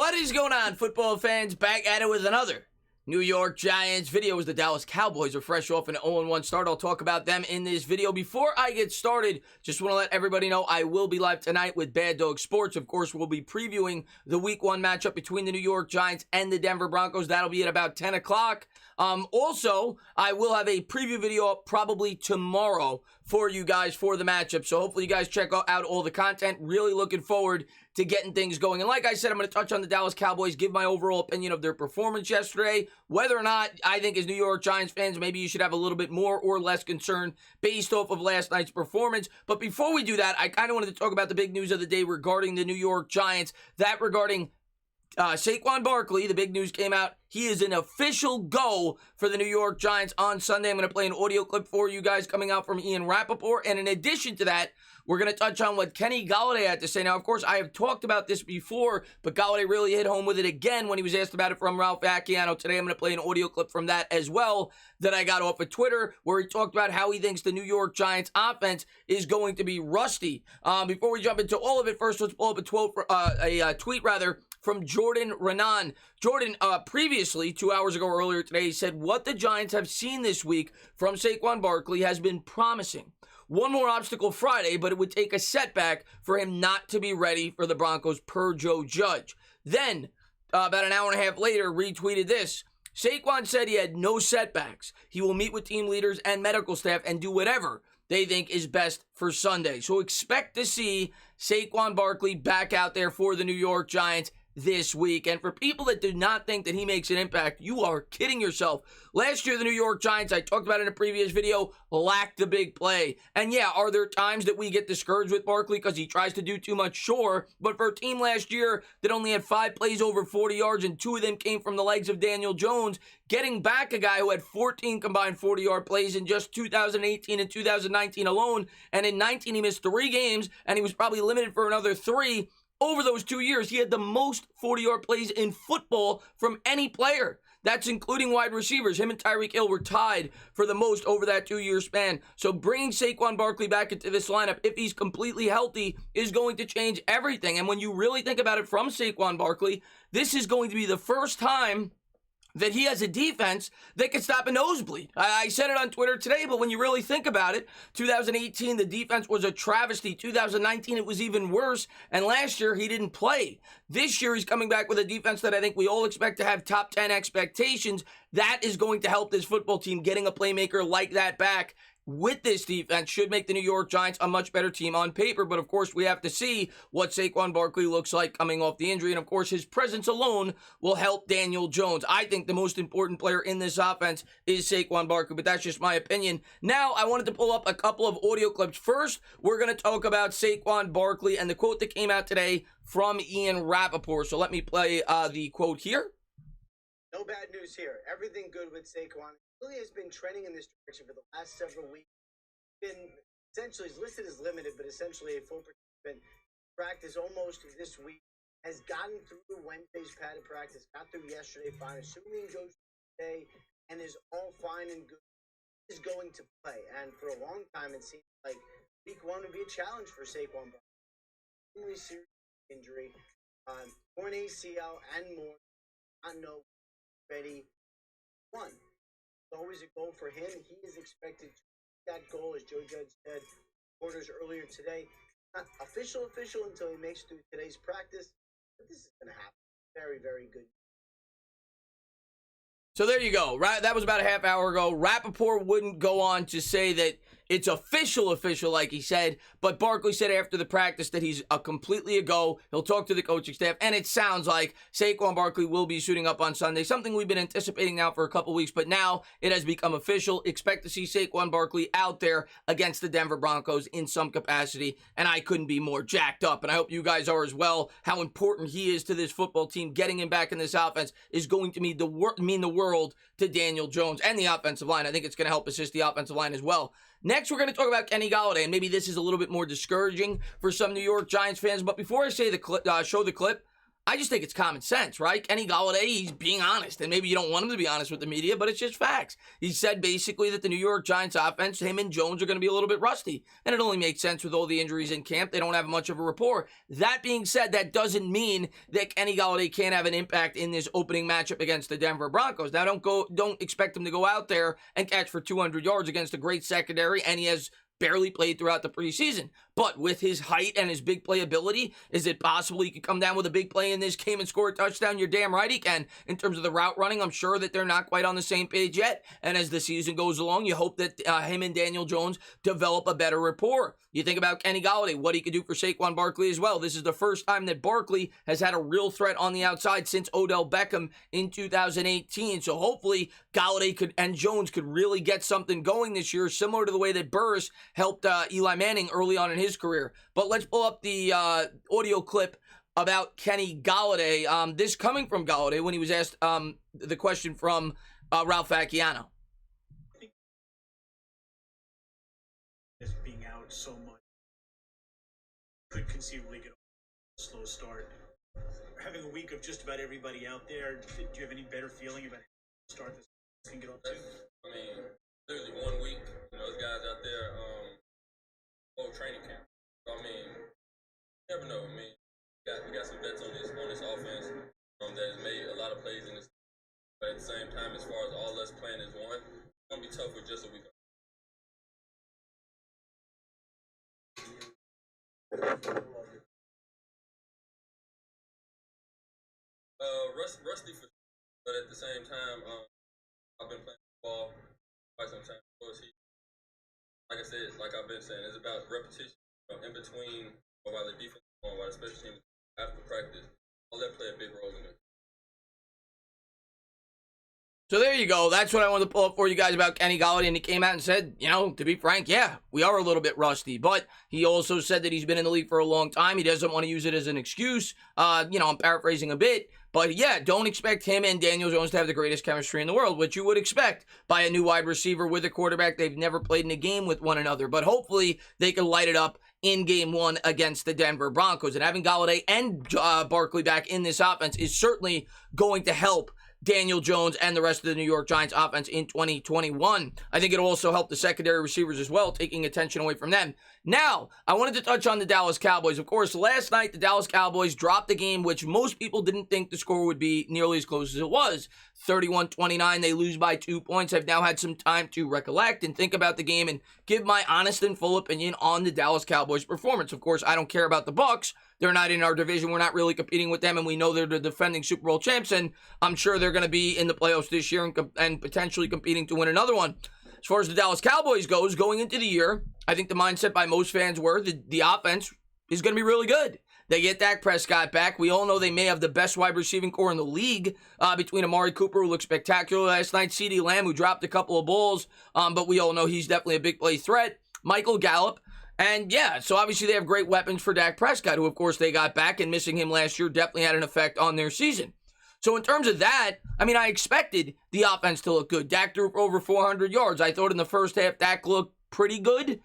What is going on, football fans? Back at it with another New York Giants video as the Dallas Cowboys are fresh off an 0-1 start. I'll talk about them in this video. Before I get started, just want to let everybody know I will be live tonight with Bad Dog Sports. Of course, we'll be previewing the Week 1 matchup between the New York Giants and the Denver Broncos. That'll be at about 10 o'clock. Also, I will have a preview video up probably tomorrow for you guys for the matchup. So hopefully you guys check out all the content. Really looking forward to getting things going. And like I said, I'm going to touch on the Dallas Cowboys, give my overall opinion of their performance yesterday. Whether or not I think as New York Giants fans, maybe you should have a little bit more or less concern based off of last night's performance. But before we do that, I kind of wanted to talk about the big news of the day regarding the New York Giants. That regarding Saquon Barkley, the big news came out. He is an official go for the New York Giants on Sunday. I'm going to play an audio clip for you guys coming out from Rapport. And in addition to that, we're going to touch on what Kenny Golladay had to say. Now, of course, I have talked about this before, but Golladay really hit home with it again when he was asked about it from Ralph Acciano. Today, I'm going to play an audio clip from that as well that I got off of Twitter, where he talked about how he thinks the New York Giants offense is going to be rusty. Before we jump into all of it, first, let's pull up a tweet from Jordan Renan. Jordan, previously, 2 hours ago earlier today, he said, what the Giants have seen this week from Saquon Barkley has been promising. One more obstacle Friday, but it would take a setback for him not to be ready for the Broncos per Joe Judge. Then, about an hour and a half later, retweeted this. Saquon said he had no setbacks. He will meet with team leaders and medical staff and do whatever they think is best for Sunday. So expect to see Saquon Barkley back out there for the New York Giants this week. And for people that do not think that he makes an impact, you are kidding yourself. Last year, the New York Giants, I talked about in a previous video, lacked the big play. And yeah, are there times that we get discouraged with Barkley because he tries to do too much? Sure. But for a team last year that only had 5 plays over 40 yards and 2 of them came from the legs of Daniel Jones, getting back a guy who had 14 combined 40-yard plays in just 2018 and 2019 alone, and in 19 he missed 3 games, and he was probably limited for another 3. Over those 2 years, he had the most 40-yard plays in football from any player. That's including wide receivers. Him and Tyreek Hill were tied for the most over that 2-year span. So bringing Saquon Barkley back into this lineup, if he's completely healthy, is going to change everything. And when you really think about it from Saquon Barkley, this is going to be the first time that he has a defense that can stop a nosebleed. I said it on Twitter today, but when you really think about it, 2018, the defense was a travesty. 2019, it was even worse. And last year, he didn't play. This year, he's coming back with a defense that I think we all expect to have top 10 expectations. That is going to help this football team. Getting a playmaker like that back with this defense should make the New York Giants a much better team on paper. But, of course, we have to see what Saquon Barkley looks like coming off the injury. And, of course, his presence alone will help Daniel Jones. I think the most important player in this offense is Saquon Barkley, but that's just my opinion. Now, I wanted to pull up a couple of audio clips. First, we're going to talk about Saquon Barkley and the quote that came out today from Rapport. So let me play the quote here. No bad news here. Everything good with Saquon. Really has been trending in this direction for the last several weeks. Been essentially, he's listed as limited, but essentially a full participant. Practice almost this week. Has gotten through Wednesday's padded practice. Got through yesterday fine. Assuming he goes today and is all fine and good, is going to play. And for a long time, it seems like week 1 would be a challenge for Saquon. Extremely serious injury. Torn ACL and more. I know. Ready. 1. It's always a goal for him. He is expected to meet that goal, as Joe Judge said quarters earlier today. Not official until he makes through today's practice. But this is going to happen. Very, very good. So there you go. Right, that was about a half hour ago. Rapport wouldn't go on to say that it's official, like he said, but Barkley said after the practice that he's completely a go. He'll talk to the coaching staff, and it sounds like Saquon Barkley will be suiting up on Sunday, something we've been anticipating now for a couple weeks, but now it has become official. Expect to see Saquon Barkley out there against the Denver Broncos in some capacity, and I couldn't be more jacked up, and I hope you guys are as well. How important he is to this football team. Getting him back in this offense is going to mean the world to Daniel Jones and the offensive line. I think it's going to help assist the offensive line as well. Next, we're going to talk about Kenny Golladay, and maybe this is a little bit more discouraging for some New York Giants fans. But before I say the clip, show the clip, I just think it's common sense, right? Kenny Golladay, he's being honest, and maybe you don't want him to be honest with the media, but it's just facts. He said basically that the New York Giants offense, him and Jones are going to be a little bit rusty, and it only makes sense with all the injuries in camp. They don't have much of a rapport. That being said, that doesn't mean that Kenny Golladay can't have an impact in this opening matchup against the Denver Broncos. Now, don't expect him to go out there and catch for 200 yards against a great secondary, and he has barely played throughout the preseason. But with his height and his big playability, is it possible he could come down with a big play in this game and score a touchdown? You're damn right he can. In terms of the route running, I'm sure that they're not quite on the same page yet. And as the season goes along, you hope that him and Daniel Jones develop a better rapport. You think about Kenny Golladay, what he could do for Saquon Barkley as well. This is the first time that Barkley has had a real threat on the outside since Odell Beckham in 2018. So hopefully Golladay and Jones could really get something going this year, similar to the way that Burris helped Eli Manning early on in his career. But let's pull up the audio clip about Kenny Golladay. This coming from Golladay when he was asked the question from Ralph Facciano. As being out so much could conceivably get a slow start. Having a week of just about everybody out there, do you have any better feeling about how to start this can get up to? I mean, literally 1 week, those guys out there, whole training camp. So, I mean, you never know. I mean, we got some vets on this offense that has made a lot of plays in this. But at the same time, as far as all us playing as one, it's gonna be tough with just a week. Rusty for, but at the same time, I've been playing football quite some time. Like I said, like I've been saying, it's about repetition. In between, while the defense is on, while the special teams after practice, all that play a big role in it. So there you go. That's what I wanted to pull up for you guys about Kenny Golladay. And he came out and said, to be frank, yeah, we are a little bit rusty. But he also said that he's been in the league for a long time. He doesn't want to use it as an excuse. I'm paraphrasing a bit. But yeah, don't expect him and Daniel Jones to have the greatest chemistry in the world, which you would expect by a new wide receiver with a quarterback. They've never played in a game with one another. But hopefully they can light it up in game one against the Denver Broncos. And having Golladay and Barkley back in this offense is certainly going to help Daniel Jones and the rest of the New York Giants offense in 2021. I think it'll also help the secondary receivers as well, taking attention away from them. Now, I wanted to touch on the Dallas Cowboys. Of course, last night, the Dallas Cowboys dropped the game, which most people didn't think the score would be nearly as close as it was. 31-29, they lose by 2 points. I've now had some time to recollect and think about the game and give my honest and full opinion on the Dallas Cowboys' performance. Of course, I don't care about the Bucs. They're not in our division. We're not really competing with them, and we know they're the defending Super Bowl champs, and I'm sure they're going to be in the playoffs this year and potentially competing to win another one. As far as the Dallas Cowboys goes, going into the year, I think the mindset by most fans were the offense is going to be really good. They get Dak Prescott back. We all know they may have the best wide receiving core in the league between Amari Cooper, who looked spectacular last night, CeeDee Lamb, who dropped a couple of balls, but we all know he's definitely a big play threat, Michael Gallup. And yeah, so obviously they have great weapons for Dak Prescott, who of course they got back, and missing him last year definitely had an effect on their season. So in terms of that, I expected the offense to look good. Dak threw for over 400 yards. I thought in the first half Dak looked pretty good.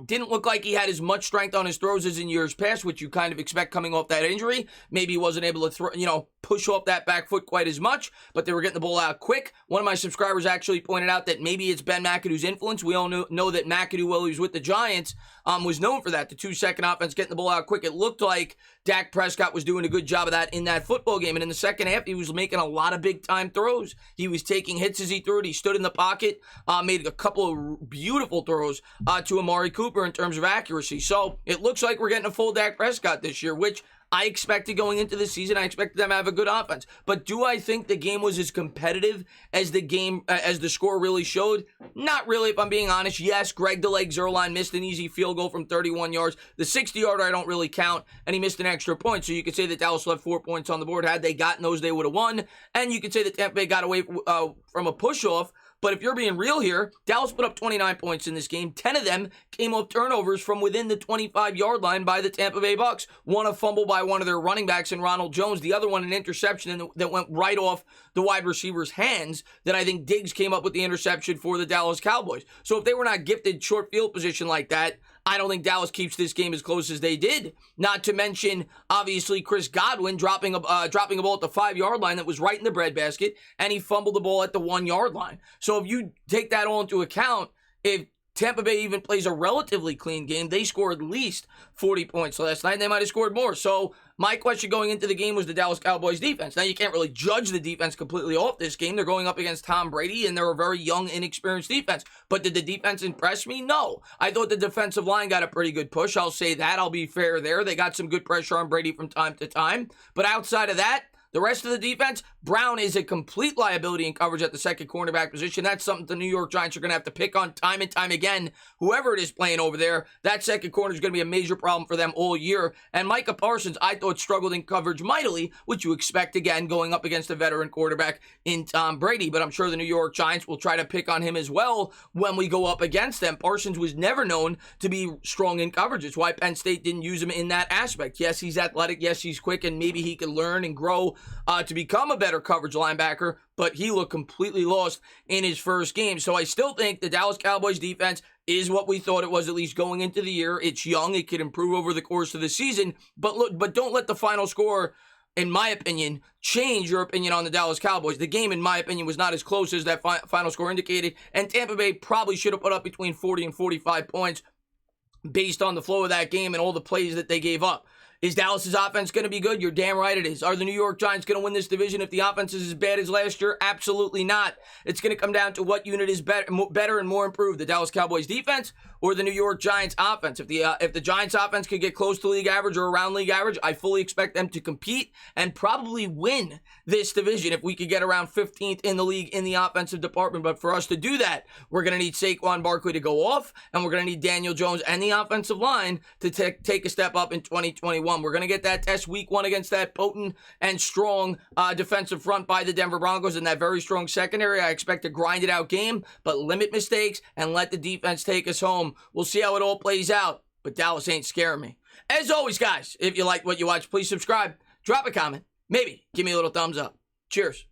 Didn't look like he had as much strength on his throws as in years past, which you kind of expect coming off that injury. Maybe he wasn't able to push off that back foot quite as much, but they were getting the ball out quick. One of my subscribers actually pointed out that maybe it's Ben McAdoo's influence. We all know that McAdoo, while he was with the Giants, was known for that. The 2-second offense, getting the ball out quick. It looked like Dak Prescott was doing a good job of that in that football game. And in the second half, he was making a lot of big-time throws. He was taking hits as he threw it. He stood in the pocket, made a couple of beautiful throws to Amari Cooper in terms of accuracy. So it looks like we're getting a full Dak Prescott this year, which I expected going into the season. I expected them to have a good offense. But do I think the game was as competitive as the score really showed? Not really, if I'm being honest. Yes, Greg the Leg Zuerlein missed an easy field goal from 31 yards. The 60-yarder I don't really count, and he missed an extra point. So you could say that Dallas left 4 points on the board. Had they gotten those, they would have won. And you could say that Tampa Bay got away from a push-off. But if you're being real here, Dallas put up 29 points in this game. 10 of them came off turnovers from within the 25-yard line by the Tampa Bay Bucs. One a fumble by one of their running backs in Ronald Jones. The other one an interception that went right off the wide receiver's hands that I think Diggs came up with the interception for the Dallas Cowboys. So if they were not gifted short field position like that, I don't think Dallas keeps this game as close as they did. Not to mention, obviously, Chris Godwin dropping a ball at the 5-yard line that was right in the breadbasket, and he fumbled the ball at the 1-yard line. So if you take that all into account, if Tampa Bay even plays a relatively clean game, they score at least 40 points last night, and they might have scored more. So my question going into the game was the Dallas Cowboys defense. Now, you can't really judge the defense completely off this game. They're going up against Tom Brady, and they're a very young, inexperienced defense. But did the defense impress me? No. I thought the defensive line got a pretty good push. I'll say that. I'll be fair there. They got some good pressure on Brady from time to time. But outside of that, the rest of the defense, Brown is a complete liability in coverage at the second cornerback position. That's something the New York Giants are going to have to pick on time and time again. Whoever it is playing over there, that second corner is going to be a major problem for them all year. And Micah Parsons, I thought, struggled in coverage mightily, which you expect, again, going up against a veteran quarterback in Tom Brady. But I'm sure the New York Giants will try to pick on him as well when we go up against them. Parsons was never known to be strong in coverage. It's why Penn State didn't use him in that aspect. Yes, he's athletic. Yes, he's quick, and maybe he can learn and grow to become a better coverage linebacker, but he looked completely lost in his first game. So I still think the Dallas Cowboys defense is what we thought it was, at least going into the year. It's young. It could improve over the course of the season, but don't let the final score, in my opinion, change your opinion on the Dallas Cowboys. The game, in my opinion, was not as close as that final score indicated, and Tampa Bay probably should have put up between 40 and 45 points based on the flow of that game and all the plays that they gave up. Is Dallas's offense going to be good? You're damn right it is. Are the New York Giants going to win this division if the offense is as bad as last year? Absolutely not. It's going to come down to what unit is better and more improved, the Dallas Cowboys defense or the New York Giants offense. If the Giants offense could get close to league average or around league average, I fully expect them to compete and probably win this division if we could get around 15th in the league in the offensive department. But for us to do that, we're going to need Saquon Barkley to go off, and we're going to need Daniel Jones and the offensive line to take a step up in 2021. We're going to get that test week 1 against that potent and strong defensive front by the Denver Broncos and that very strong secondary. I expect a grinded out game, but limit mistakes and let the defense take us home. We'll see how it all plays out, but Dallas ain't scaring me. As always, guys, if you like what you watch, please subscribe, drop a comment, maybe give me a little thumbs up. Cheers.